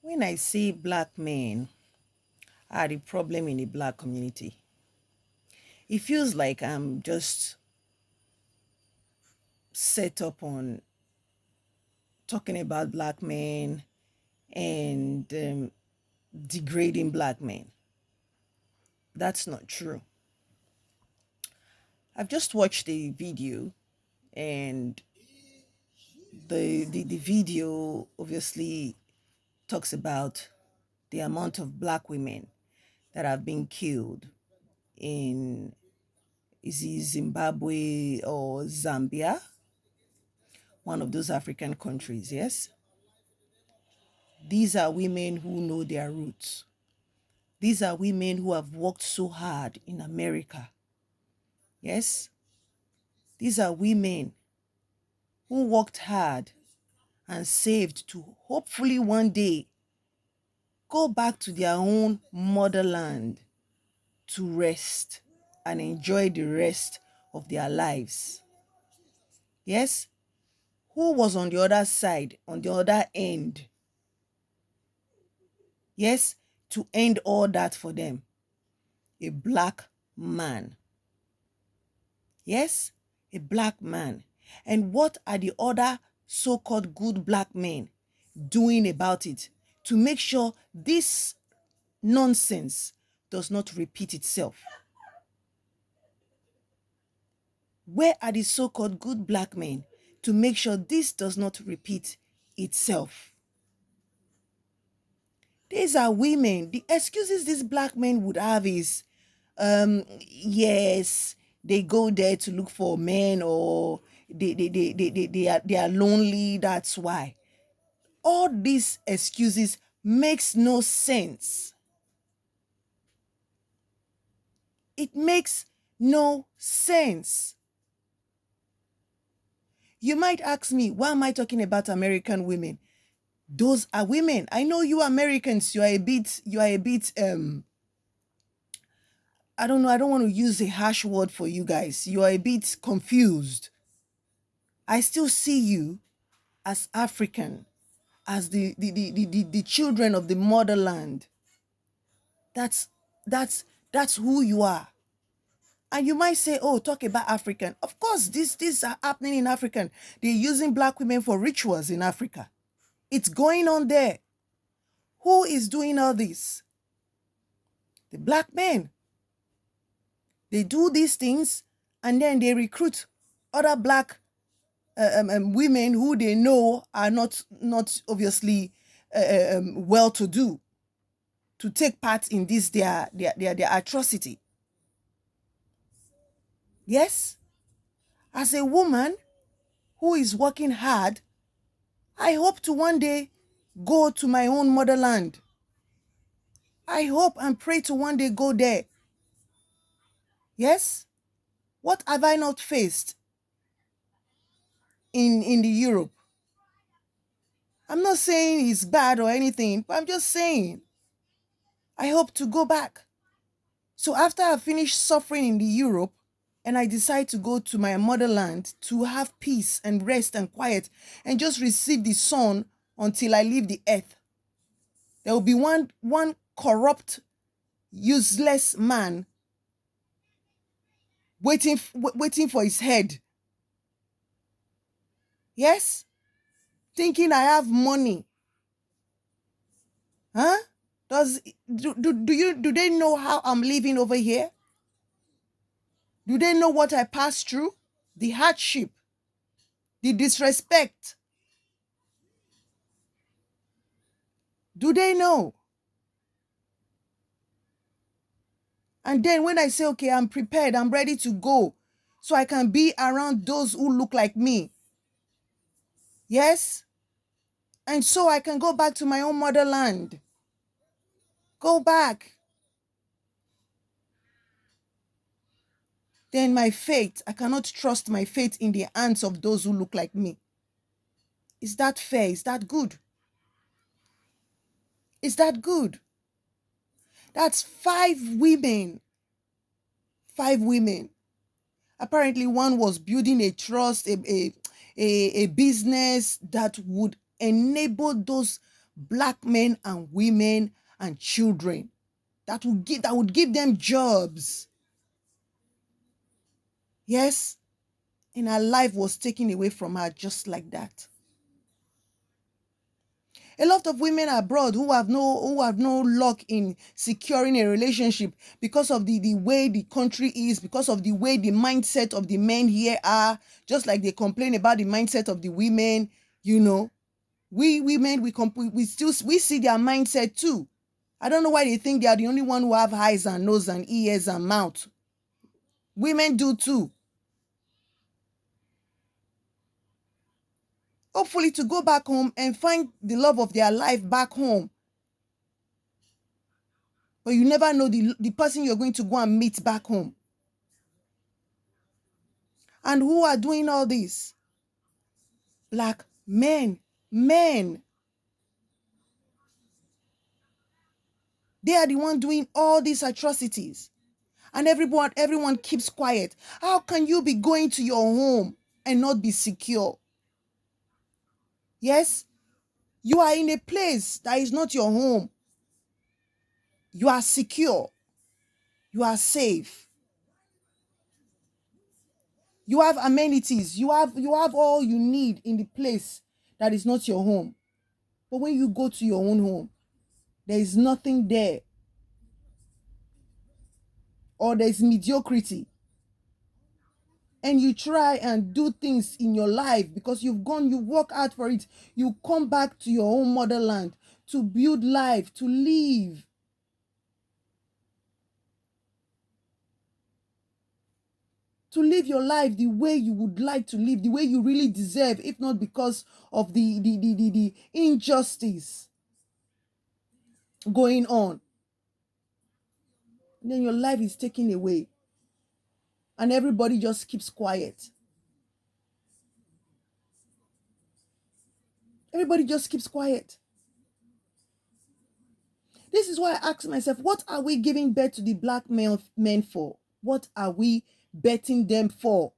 When I say black men are the problem in the black community, it feels like I'm just set up on talking about black men and degrading black men. That's not true. I've just watched a video, and the video obviously talks about the amount of black women that have been killed in, is it Zimbabwe or Zambia, one of those African countries. Yes, these are women who know their roots. These are women who have worked so hard in America. Yes, these are women who worked hard and saved to hopefully one day go back to their own motherland to rest and enjoy the rest of their lives. Yes, who was on the other side, on the other end? Yes, to end all that for them? A black man. Yes, a black man. And what are the other so-called good black men doing about it to make sure this nonsense does not repeat itself? Where are the so-called good black men to make sure this does not repeat itself? These are women. The excuses these black men would have is, yes, they go there to look for men, or they are lonely, that's why. All these excuses makes no sense. It makes no sense. You might ask me, why am I talking about American women? Those are women. I know you Americans, you are a bit, I don't know, I don't want to use a harsh word for you guys. You are a bit confused. I still see you as African, as the children of the motherland. That's that's who you are. And you might say, oh, talk about African. Of course, this are happening in African. They're using black women for rituals in Africa. It's going on there. Who is doing all this? The black men. They do these things and then they recruit other black women who they know are not obviously well to do, to take part in this their atrocity. Yes, as a woman who is working hard, I hope to one day go to my own motherland. I hope and pray to one day go there. Yes, what have I not faced in the Europe? I'm not saying it's bad or anything, but I'm just saying I hope to go back. So after I finish suffering in the Europe and I decide to go to my motherland to have peace and rest and quiet and just receive the sun until I leave the earth, there will be one corrupt, useless man waiting for his head. Yes? Thinking I have money. Huh? Do they know how I'm living over here? Do they know what I passed through? The hardship, the disrespect. Do they know? And then when I say, okay, I'm prepared, I'm ready to go, so I can be around those who look like me. Yes? And so I can go back to my own motherland. Go back. Then my faith, I cannot trust my faith in the hands of those who look like me. Is that fair? Is that good? Is that good? That's 5 women. 5 women. Apparently, one was building a trust, a business that would enable those black men and women and children that would give them jobs. Yes, and her life was taken away from her just like that. A lot of women abroad who have no luck in securing a relationship because of the way the country is, because of the way the mindset of the men here are, just like they complain about the mindset of the women, we women, we see their mindset too. I don't know why they think they are the only one who have eyes and nose and ears and mouth. Women do too. Hopefully to go back home and find the love of their life back home. But you never know the person you're going to go and meet back home. And who are doing all this? Black men. Men. They are the one doing all these atrocities. And everyone keeps quiet. How can you be going to your home and not be secure? Yes, you are in a place that is not your home. You are secure. You are safe. You have amenities. You have all you need in the place that is not your home. But when you go to your own home, there is nothing there. Or there is mediocrity. And you try and do things in your life because you work hard for it. You come back to your own motherland to build life, to live. To live your life the way you would like to live, the way you really deserve, if not because of the injustice going on. And then your life is taken away. And everybody just keeps quiet. Everybody just keeps quiet. This is why I ask myself, what are we giving birth to the black men for? What are we betting them for?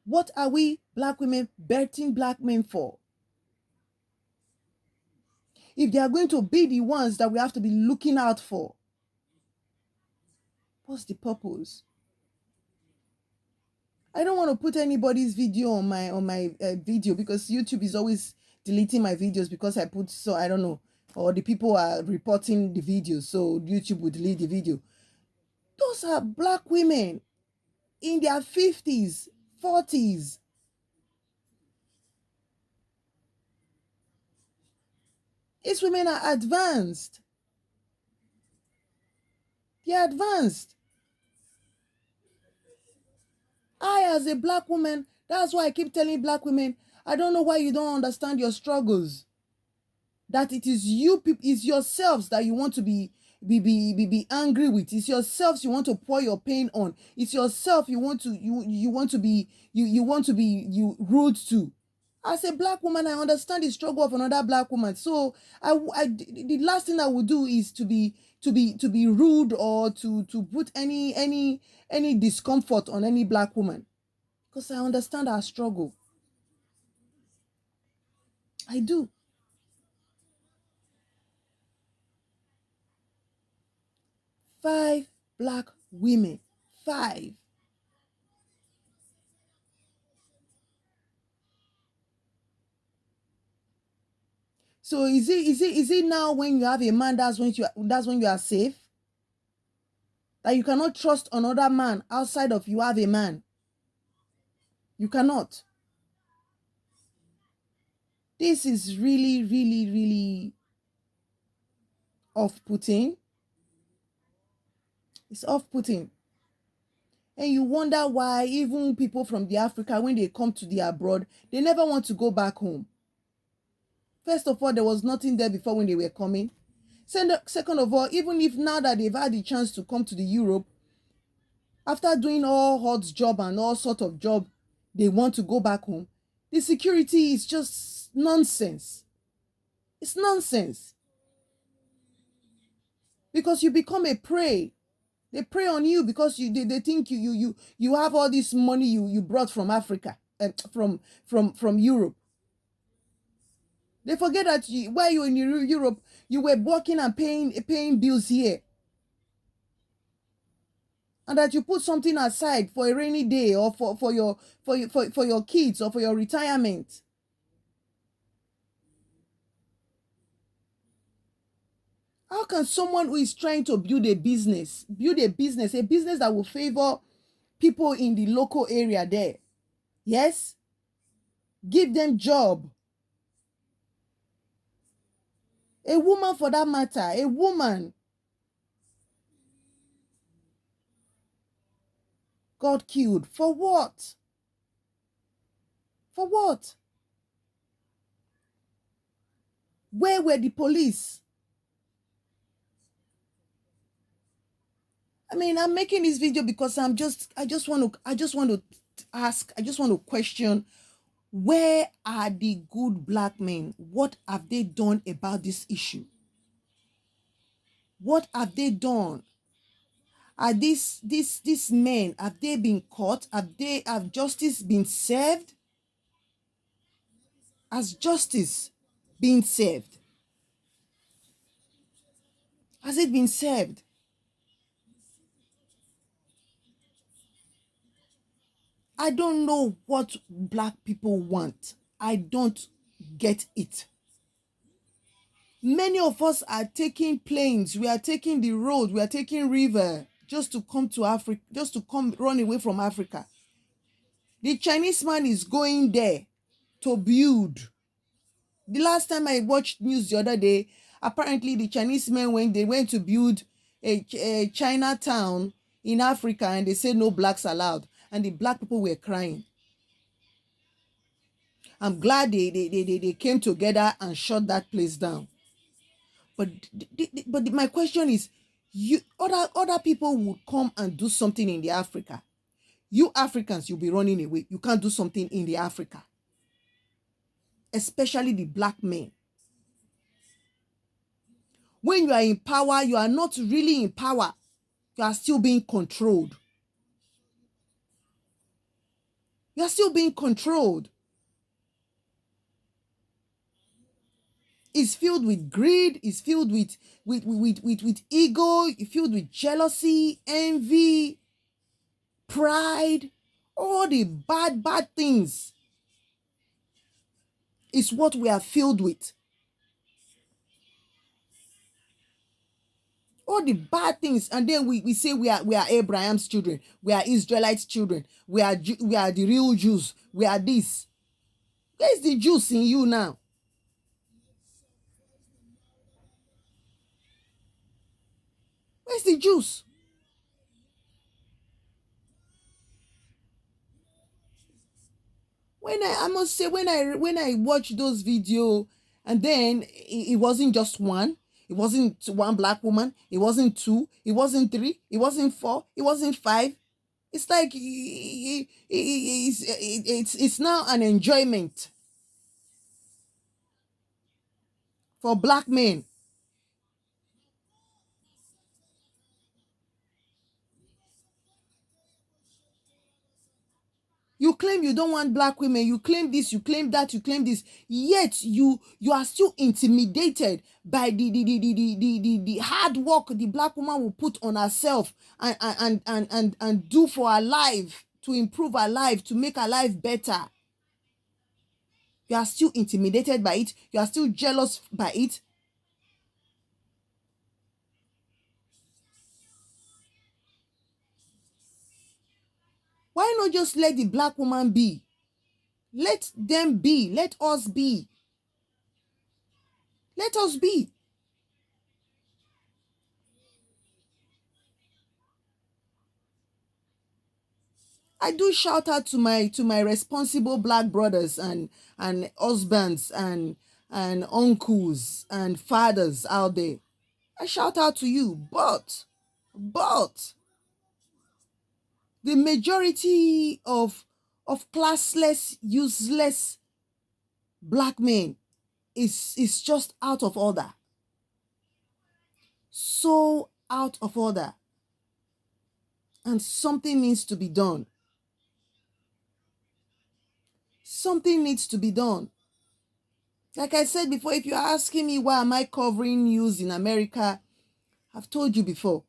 What are we, black women, betting black men for? If they are going to be the ones that we have to be looking out for, what's the purpose? I don't want to put anybody's video on my video because YouTube is always deleting my videos because I put, so I don't know, or the people are reporting the video, so YouTube will delete the video. Those are black women in their 50s, 40s. These women are advanced. They're advanced. I, as a black woman, that's why I keep telling black women, I don't know why you don't understand your struggles. That it is you people, it's yourselves that you want to be angry with. It's yourselves you want to pour your pain on. It's yourself you want to be rude to. As a black woman, I understand the struggle of another black woman. So the last thing I would do is to be rude or to put any discomfort on any black woman, because I understand our struggle. I do. Five black women. 5. So is it now when you have a man that's when you are safe? That you cannot trust another man outside of you have a man. You cannot. This is really, really, really off-putting. It's off-putting. And you wonder why even people from the Africa, when they come to the abroad, they never want to go back home. First of all, there was nothing there before when they were coming. Second of all, even if now that they've had the chance to come to the Europe, after doing all hot job and all sort of job, they want to go back home. The security is just nonsense. It's nonsense. Because you become a prey. They prey on you because they think you have all this money you brought from Africa and from Europe. They forget that while you're in Europe, you were working and paying bills here, and that you put something aside for a rainy day or for your kids or for your retirement. How can someone who is trying to build a business that will favor people in the local area there, yes, give them job, a woman for that matter, a woman got killed for what? For what? Where were the police? I mean, I'm making this video because I just want to ask, I just want to question, where are the good black men? What have they done about this issue? What have they done? Are these men, have they been caught? Have justice been served? Has justice been served? Has it been served? I don't know what black people want. I don't get it. Many of us are taking planes, we are taking the road, we are taking river just to come to Africa, just to come run away from Africa. The Chinese man is going there to build. The last time I watched news the other day, apparently the Chinese men went to build a Chinatown in Africa, and they said no blacks allowed, and the black people were crying. I'm glad they came together and shut that place down. But my question is, other people would come and do something in the Africa. You Africans, you'll be running away. You can't do something in the Africa, especially the black men. When you are in power, you are not really in power. You are still being controlled. You are still being controlled. It's filled with greed. It's filled with ego. It's filled with jealousy, envy, pride, all the bad things is what we are filled with. All the bad things, and then we say we are Abraham's children, we are Israelites' children, we are the real Jews, we are this. Where's the Jews in you now? Where's the Jews? I must say, when I watch those videos, and then it wasn't just one, it wasn't one black woman, it wasn't two, it wasn't three, it wasn't four, it wasn't five. It's like it's now an enjoyment for black men. You claim you don't want black women, you claim this, you claim that, you claim this, yet you are still intimidated by the hard work the black woman will put on herself and do for her life, to improve her life, to make her life better. You are still intimidated by it, you are still jealous by it. Why not just let the black woman be? Let them be. Let us be. Let us be. I do shout out to my responsible black brothers and husbands and uncles and fathers out there. I shout out to you, but the majority of classless, useless black men is just out of order. So out of order. And something needs to be done. Something needs to be done. Like I said before, if you're asking me why am I covering news in America, I've told you before,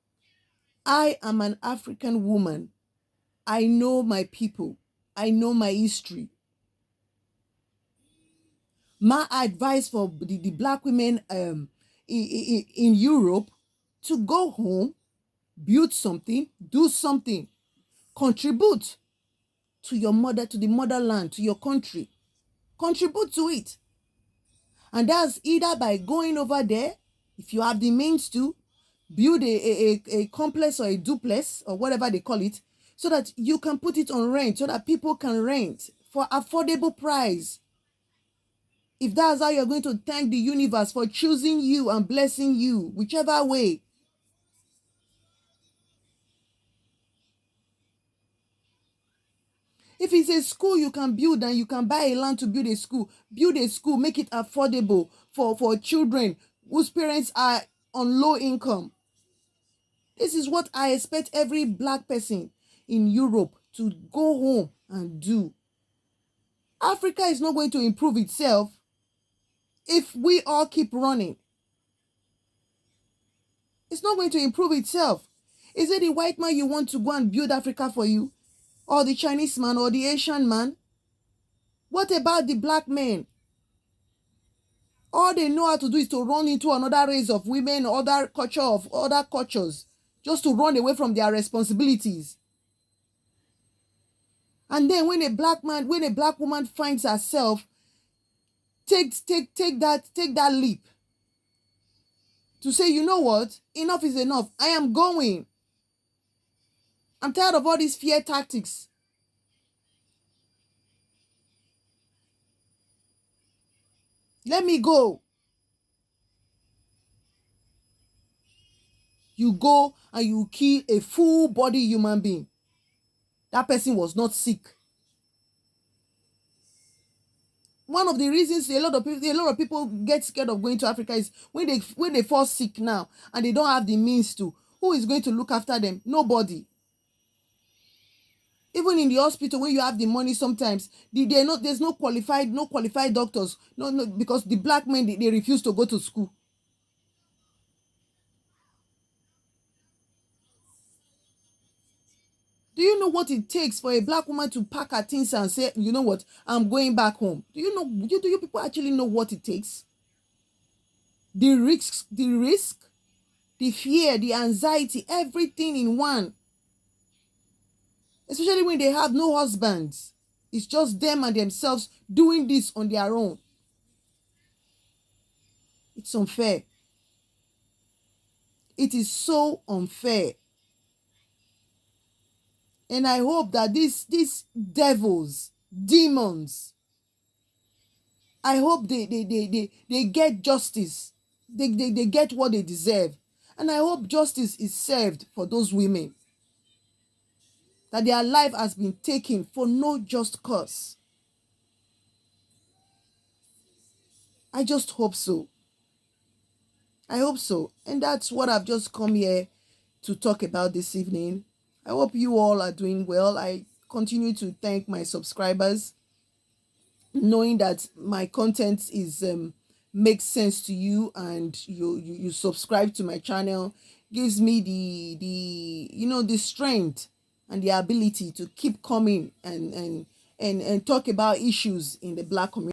I am an African woman. I know my people. I know my history. My advice for the black women in Europe to go home, build something, do something, contribute to your mother, to the motherland, to your country. Contribute to it. And that's either by going over there, if you have the means to, build a complex or a duplex or whatever they call it, so that you can put it on rent, so that people can rent for affordable price. If that's how you're going to thank the universe for choosing you and blessing you, whichever way. If it's a school you can build and you can buy a land to build a school, make it affordable for children whose parents are on low income. This is what I expect every black person in Europe to go home and do. Africa is not going to improve itself if we all keep running. It's not going to improve itself. Is it the white man you want to go and build Africa for you? Or the Chinese man or the Asian man? What about the black men? All they know how to do is to run into another race of women, other culture of other cultures, just to run away from their responsibilities. And then when a black woman finds herself, take that leap to say, you know what, enough is enough. I am going. I'm tired of all these fear tactics. Let me go. You go and you kill a full body human being. That person was not sick. One of the reasons a lot of people get scared of going to Africa is when they fall sick now and they don't have the means to. Who is going to look after them? Nobody. Even in the hospital, when you have the money, sometimes there's no qualified doctors. No, because the black men they refuse to go to school. Do you know what it takes for a black woman to pack her things and say, you know what, I'm going back home? Do you people actually know what it takes? The risk, the fear, the anxiety, everything in one. Especially when they have no husbands. It's just them and themselves doing this on their own. It's unfair. It is so unfair. And I hope that these devils, demons, I hope they get justice. They get what they deserve. And I hope justice is served for those women. That their life has been taken for no just cause. I just hope so. I hope so. And that's what I've just come here to talk about this evening. I hope you all are doing well. I continue to thank my subscribers, knowing that my content is makes sense to you and you subscribe to my channel gives me the strength and the ability to keep coming and talk about issues in the black community.